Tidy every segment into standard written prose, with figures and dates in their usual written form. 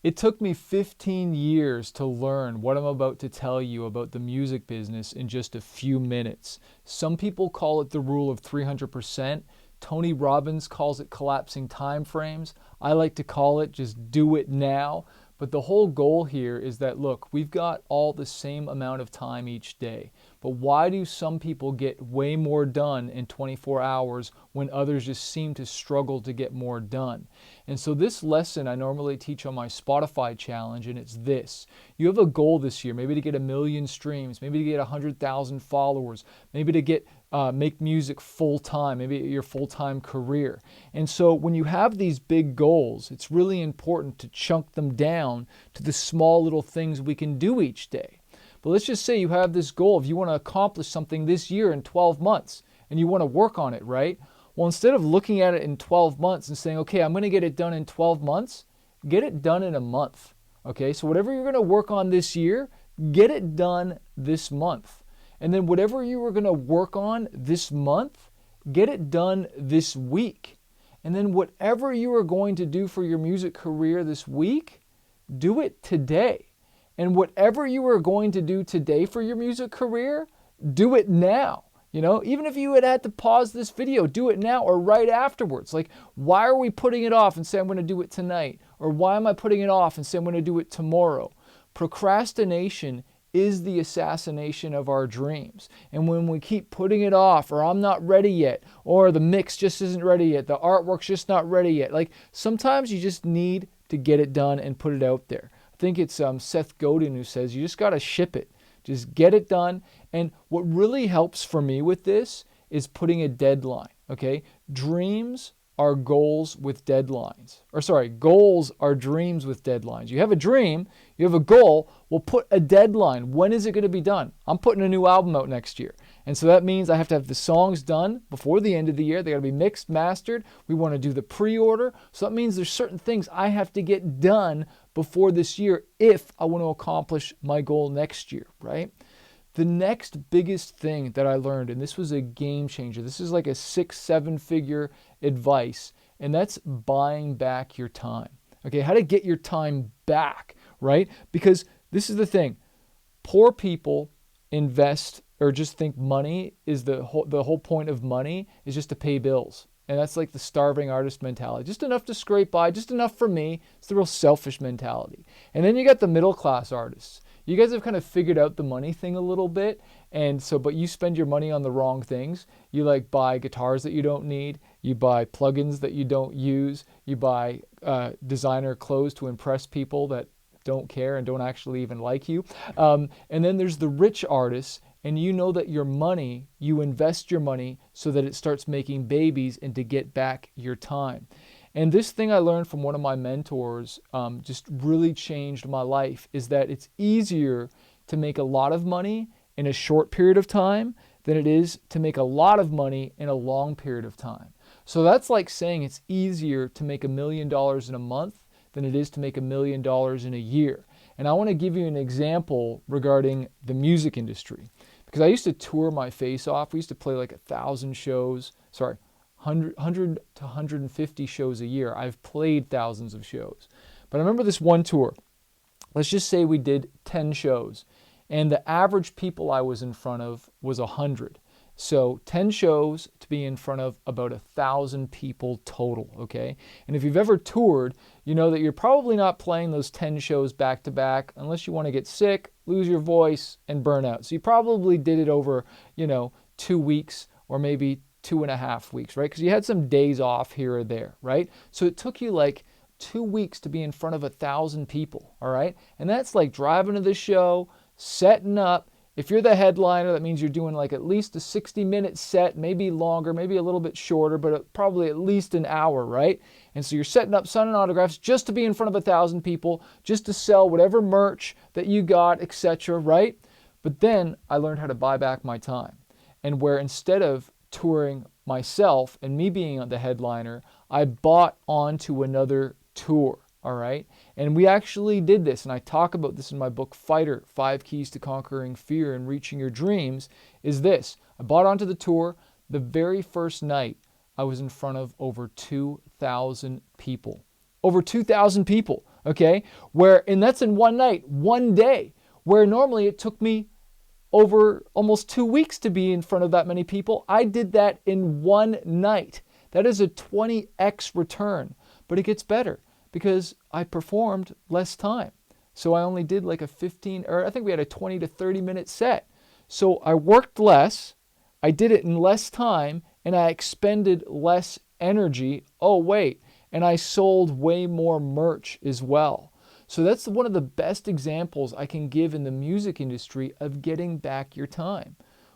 It took me 15 years to learn what I'm about to tell you about the music business in just a few minutes. Some people call it the rule of 300%. Tony Robbins calls it collapsing time frames. I like to call it just do it now. But the whole goal here is that, look, we've got all the same amount of time each day. But why do some people get way more done in 24 hours when others just seem to struggle to get more done? And so this lesson I normally teach on my Spotify challenge, and it's this. You have a goal this year, maybe to get 1 million streams, maybe to get 100,000 followers, maybe to get make music full-time, maybe your full-time career. And so when you have these big goals, it's really important to chunk them down to the small little things we can do each day. But let's just say you have this goal. If you want to accomplish something this year in 12 months and you want to work on it, right? Well, instead of looking at it in 12 months and saying, okay, I'm going to get it done in 12 months, get it done in a month. Okay, so whatever you're going to work on this year, get it done this month. And then whatever you were going to work on this month, get it done this week. And then whatever you are going to do for your music career this week, do it today. And whatever you are going to do today for your music career, do it now. You know, even if you had to pause this video, do it now or right afterwards. Like, why are we putting it off and say I'm going to do it tonight? Or why am I putting it off and say I'm going to do it tomorrow? Procrastination is the assassination of our dreams. And when we keep putting it off, or I'm not ready yet, or the mix just isn't ready yet, the artwork's just not ready yet, like sometimes you just need to get it done and put it out there. I think it's Seth Godin who says you just got to ship it. Just get it done. And what really helps for me with this is putting a deadline, okay? Dreams are goals with deadlines. Or sorry, goals are dreams with deadlines. You have a dream, you have a goal, well, put a deadline. When is it going to be done? I'm putting a new album out next year. And so that means I have to have the songs done before the end of the year. They got to be mixed, mastered. We want to do the pre-order. So that means there's certain things I have to get done before this year if I want to accomplish my goal next year, right? The next biggest thing that I learned, and this was a game changer, this is like a 6-7 figure advice, and that's buying back your time. Okay, how to get your time back, right? Because this is the thing. Poor people invest or just think money is the whole point of money is just to pay bills. And that's like the starving artist mentality. Just enough to scrape by, just enough for me. It's the real selfish mentality. And then you got the middle class artists. You guys have kind of figured out the money thing a little bit. And so, but you spend your money on the wrong things. You like buy guitars that you don't need. You buy plugins that you don't use. You buy designer clothes to impress people that don't care and don't actually even like you. And then there's the rich artists. And you know that your money, you invest your money so that it starts making babies and to get back your time. And this thing I learned from one of my mentors just really changed my life is that it's easier to make a lot of money in a short period of time than it is to make a lot of money in a long period of time. So that's like saying it's easier to make $1 million in a month than it is to make $1 million in a year. And I want to give you an example regarding the music industry. Because I used to tour my face off. We used to play like 1,000 shows, 100 to 150 shows a year. I've played thousands of shows. But I remember this one tour. Let's just say we did 10 shows. And the average people I was in front of was 100. So 10 shows to be in front of about 1,000 people total, okay? And if you've ever toured, you know that you're probably not playing those 10 shows back to back unless you want to get sick, lose your voice, and burn out. So you probably did it over, 2 weeks or maybe 2.5 weeks, right? Because you had some days off here or there, right? So it took you like 2 weeks to be in front of 1,000 people, all right? And that's like driving to the show, setting up. If you're the headliner, that means you're doing like at least a 60-minute set, maybe longer, maybe a little bit shorter, but probably at least an hour, right? And so you're setting up, signing autographs just to be in front of 1,000 people, just to sell whatever merch that you got, etc., right? But then I learned how to buy back my time. And where instead of touring myself and me being the headliner, I bought onto another tour. All right. And we actually did this. And I talk about this in my book, Fighter, 5 Keys to Conquering Fear and Reaching Your Dreams, is this. I bought onto the tour. The very first night, I was in front of over 2,000 people. Over 2,000 people. okay? And that's in one night, one day, where normally it took me over almost 2 weeks to be in front of that many people. I did that in one night. That is a 20x return, but it gets better because I performed less time. So I only did like a 15, or I think we had a 20 to 30 minute set. So I worked less, I did it in less time, and I expended less energy. Oh, wait, and I sold way more merch as well. So that's one of the best examples I can give in the music industry of getting back your time.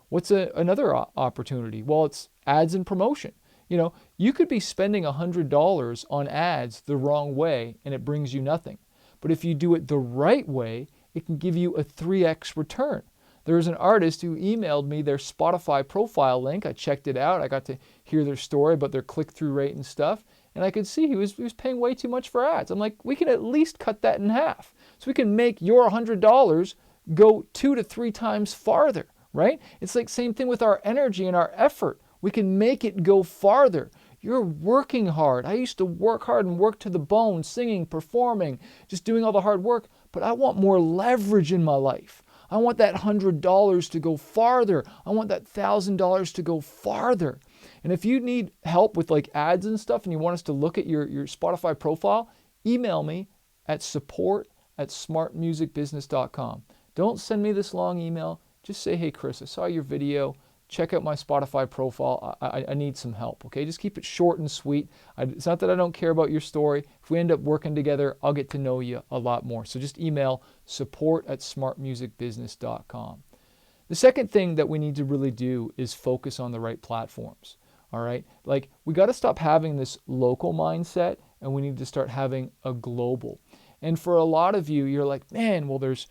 What's another opportunity? Well, it's ads and promotion. You could be spending $100 on ads the wrong way and it brings you nothing. But if you do it the right way, it can give you a 3x return. There was an artist who emailed me their Spotify profile link. I checked it out. I got to hear their story about their click-through rate and stuff. And I could see he was paying way too much for ads. I'm like, we can at least cut that in half. So we can make your $100 go 2 to 3 times farther, right? It's like same thing with our energy and our effort. We can make it go farther. You're working hard. I used to work hard and work to the bone, singing, performing, just doing all the hard work. But I want more leverage in my life. I want that $100 to go farther. I want that $1,000 to go farther. And if you need help with like ads and stuff and you want us to look at your Spotify profile, email me at support@smartmusicbusiness.com. Don't send me this long email. Just say, hey, Chris, I saw your video. Check out my Spotify profile. I need some help, okay? Just keep it short and sweet. It's not that I don't care about your story. If we end up working together, I'll get to know you a lot more. So just email support@smartmusicbusiness.com. The second thing that we need to really do is focus on the right platforms, all right? Like, we got to stop having this local mindset and we need to start having a global. And for a lot of you, you're like, man, well, there's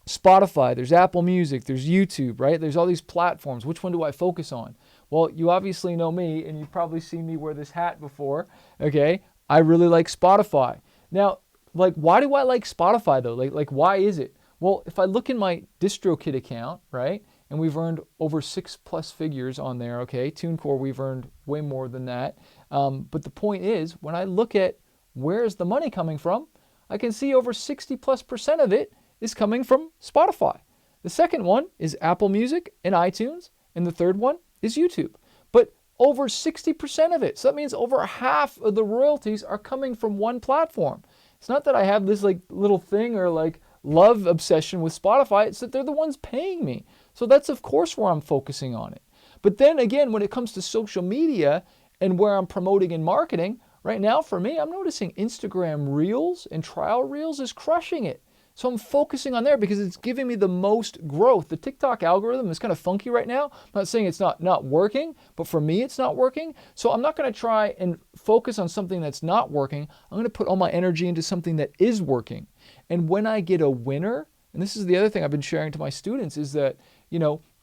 Spotify, there's Apple Music, there's YouTube, right? There's all these platforms. Which one do I focus on? Well, you obviously know me, and you've probably seen me wear this hat before, okay? I really like Spotify. Now, like, why do I like Spotify, though? Like, why is it? Well, if I look in my DistroKid account, right, and we've earned over 6+ figures on there, okay? TuneCore, we've earned way more than that. But the point is, when I look at where's the money coming from, I can see over 60+% of it is coming from Spotify. The second one is Apple Music and iTunes, and the third one is YouTube. But over 60% of it, so that means over half of the royalties are coming from one platform. It's not that I have this like little thing or like love obsession with Spotify, it's that they're the ones paying me. So that's of course where I'm focusing on it. But then again, when it comes to social media and where I'm promoting and marketing, right now for me, I'm noticing Instagram Reels and trial Reels is crushing it. So I'm focusing on there because it's giving me the most growth. The TikTok algorithm is kind of funky right now. I'm not saying it's not working, but for me it's not working. So I'm not going to try and focus on something that's not working. I'm going to put all my energy into something that is working. And when I get a winner, and this is the other thing I've been sharing to my students, is that,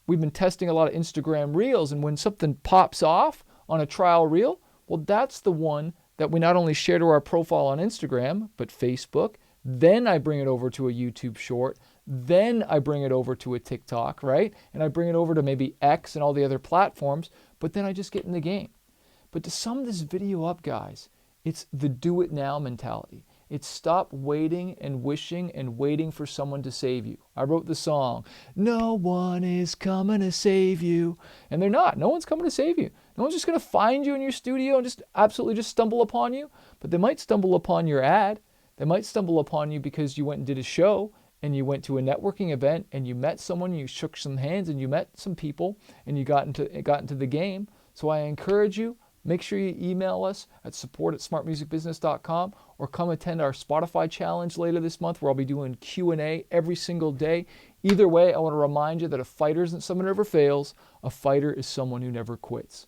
we've been testing a lot of Instagram Reels, and when something pops off on a trial reel, well, that's the one that we not only share to our profile on Instagram, but Facebook. Then I bring it over to a YouTube short. Then I bring it over to a TikTok, right? And I bring it over to maybe X and all the other platforms. But then I just get in the game. But to sum this video up, guys, it's the do it now mentality. It's stop waiting and wishing and waiting for someone to save you. I wrote the song, no one is coming to save you. And they're not. No one's coming to save you. No one's just going to find you in your studio and just absolutely just stumble upon you. But they might stumble upon your ad. They might stumble upon you because you went and did a show and you went to a networking event and you met someone, you shook some hands and you met some people and you got into the game. So I encourage you, make sure you email us at support@smartmusicbusiness.com or come attend our Spotify challenge later this month where I'll be doing Q&A every single day. Either way, I want to remind you that a fighter isn't someone who never fails. A fighter is someone who never quits.